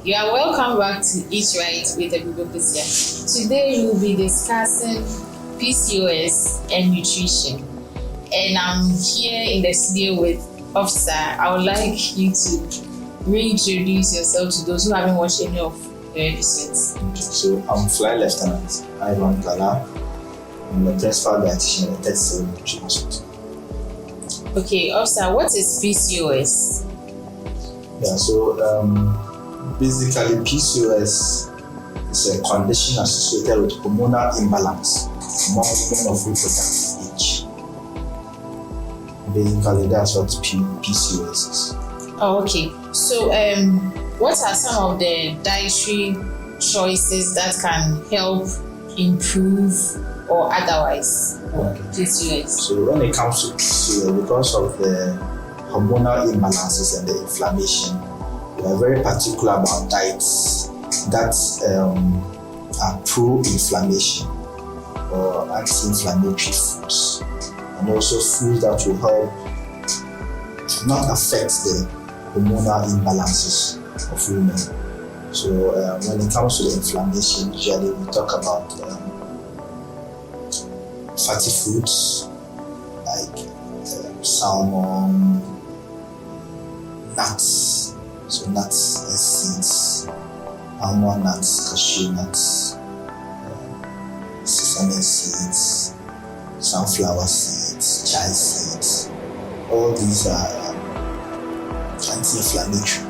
You are welcome back to Eat Right with Irregular. Today we'll be discussing PCOS and nutrition. And I'm here in the studio with Officer. I would like you to reintroduce yourself to those who haven't watched any of your episodes. So I'm Flight Lieutenant Ivan Gala. I'm the principal dietitian at 37 Nutrition Hospital. Okay, Officer, what is PCOS? Yeah, so basically PCOS is a condition associated with hormonal imbalance among women of reproductive age. Basically, that's what PCOS is. Oh, okay. So, what are some of the dietary choices that can help improve or otherwise PCOS? So when it comes to PCOS, because of the hormonal imbalances and the inflammation, we are very particular about diets that are pro-inflammation or anti-inflammatory foods, and also foods that will help not affect the hormonal imbalances of women. So when it comes to the inflammation, usually we talk about fatty foods like salmon, nuts, so nuts and seeds, almond nuts, cashew nuts, sesame seeds, sunflower seeds, chia seeds. All these are anti-inflammatory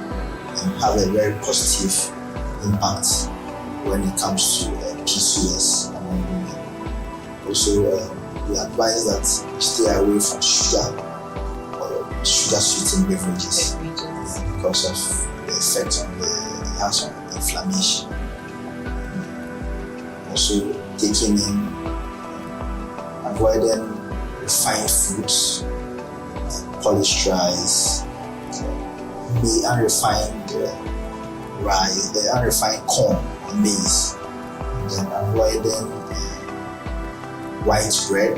and have a very positive impact when it comes to PCOS among women. Also, we advise that you stay away from sugar or sugar-sweetened beverages because of the effect it has on inflammation. Also, taking in, avoiding refined foods, polycystic, the unrefined rice, the unrefined corn and maize, and then avoiding white bread.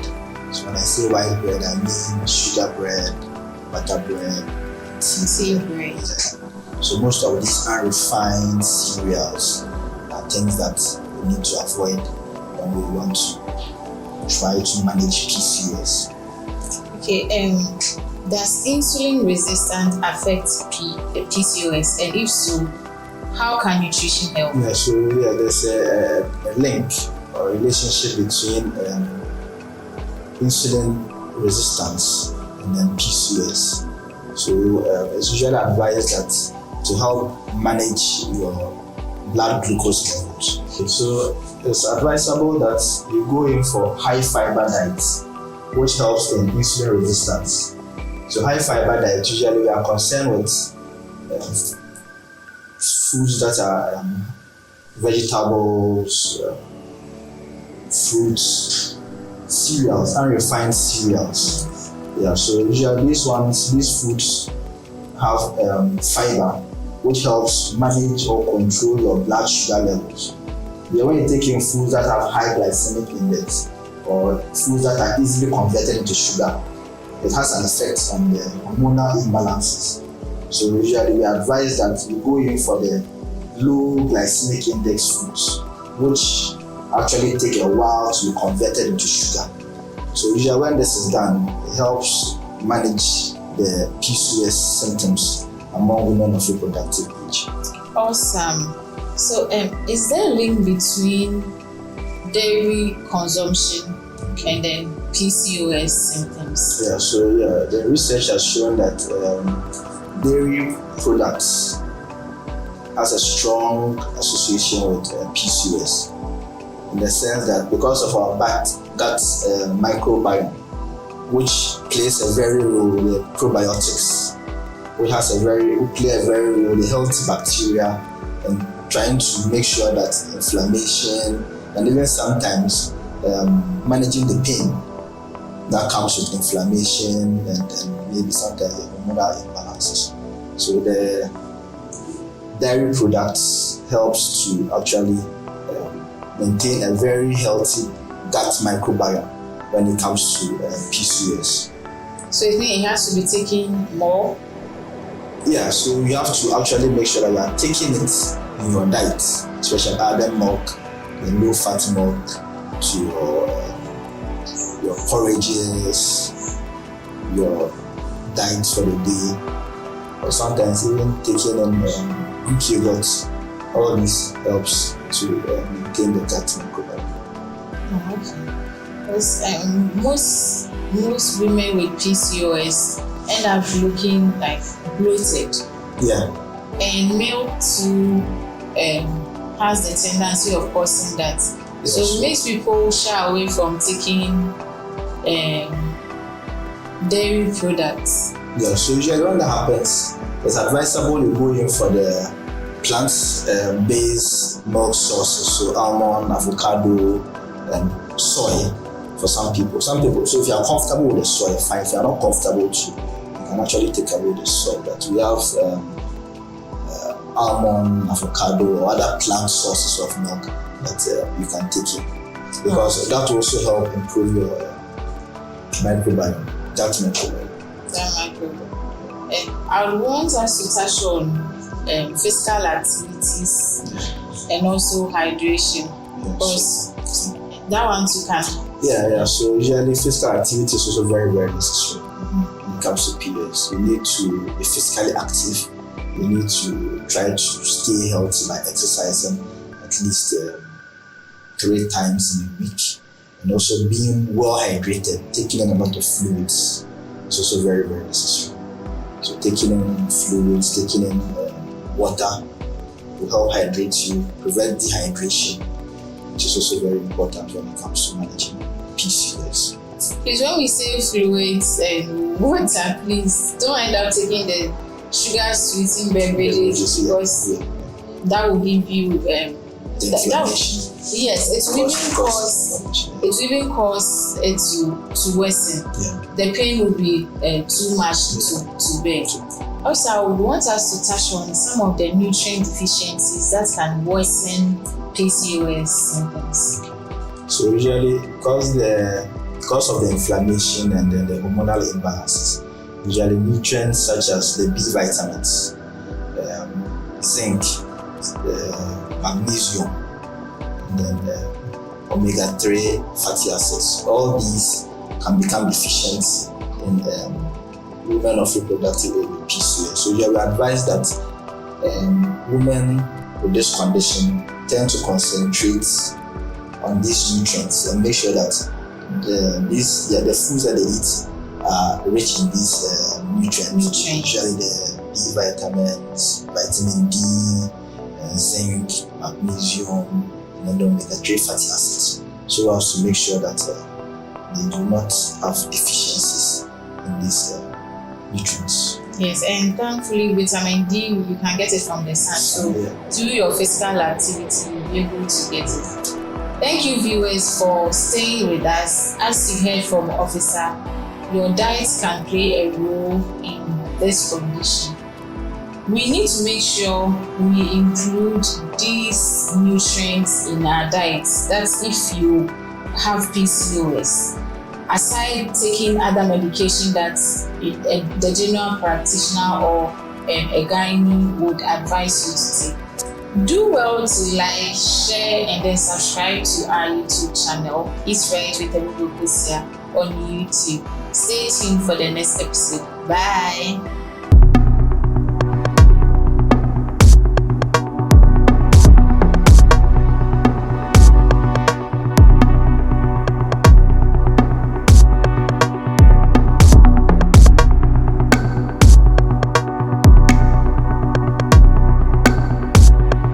So when I say white bread, I mean sugar bread, butter bread, tea bread. So most of these unrefined cereals are things that we need to avoid when we want to try to manage PCOS. Okay, does insulin resistance affect PCOS? And if so, how can nutrition help? Yeah, so there's a link or relationship between insulin resistance and then PCOS. So it's usually advised that to help manage your blood glucose levels. So it's advisable that you go in for high fiber diets, which helps in insulin resistance. So high fiber diet, usually we are concerned with foods that are vegetables, fruits, cereals, unrefined cereals. Yeah, so usually these foods have fiber, which helps manage or control your blood sugar levels. Yeah, when you take in foods that have high glycemic index or foods that are easily converted into sugar, it has an effect on the hormonal imbalances. So usually we advise that you go in for the low glycemic index foods, which actually take a while to be converted into sugar. So usually when this is done, it helps manage the PCOS symptoms among women of reproductive age. Awesome. So is there a link between dairy consumption and then PCOS symptoms? Yeah, so the research has shown that dairy products has a strong association with PCOS, in the sense that because of our gut microbiome, which plays a very role in the probiotics, which play a very role in the healthy bacteria and trying to make sure that inflammation and even sometimes managing the pain that comes with inflammation and maybe sometimes the hormonal imbalances. So the dairy products helps to actually maintain a very healthy gut microbiome when it comes to PCOS. So it means it has to be taken more? Yeah, so you have to actually make sure that you are taking it in your diet, especially adding milk, the low fat milk to your porridges, your diet for the day, or sometimes even taking in Greek yogurt. All this helps to maintain the gut microbiome. Oh, okay. Because most women with PCOS end up looking like bloated. Yeah. And milk too has the tendency of causing that. Yes. So it makes people shy away from taking dairy products. Yeah, so usually when that happens, it's advisable you go in for the plant-based milk sources, so almond, avocado, and soy for some people. So if you are comfortable with the soy, fine. If you are not comfortable too, you can actually take away the soy. But we have almond, avocado, or other plant sources of milk that you can take in, because that will also help improve your microbiome, gut microbiome. I want us to touch on physical activities and also hydration, because that one too can. Yeah. So usually physical activity is also very, very necessary when it comes to periods. You need to be physically active. You need to try to stay healthy by exercising at least 3 times in a week, and also being well hydrated, taking in a lot of fluids is also very, very necessary. So taking in fluids, taking in water will help hydrate you, prevent dehydration, which is also very important when it comes to managing PCOS. Please, when we say fluids and water, please don't end up taking the sugar sweetened beverages, because that will give you inflammation. Yes, it will even cause it to worsen. Yeah. The pain will be too much to bear. Also, I would want us to touch on some of the nutrient deficiencies that can worsen PCOS symptoms. So usually, because of the inflammation and the hormonal imbalances, usually nutrients such as the B vitamins, zinc, magnesium, and then omega-3 fatty acids, all these can become deficient in women of reproductive age with PCOS. So you are advised that women with this condition tend to concentrate on these nutrients and make sure that the foods that they eat are rich in these nutrients. Usually the B vitamins, vitamin D, zinc, magnesium, and then the omega-3 fatty acids. So we have to make sure that they do not have deficiencies in these nutrients. Yes, and thankfully vitamin D, you can get it from the sun. So through your physical activity, you'll be able to get it. Thank you, viewers, for staying with us. As you heard from Officer, your diet can play a role in this condition. We need to make sure we include these nutrients in our diets. That's if you have PCOS. Aside taking other medication that the general practitioner or a gynae would advise you to take. Do well to like, share, and then subscribe to our YouTube channel, Eat Right with Irregular on YouTube. Stay tuned for the next episode. Bye.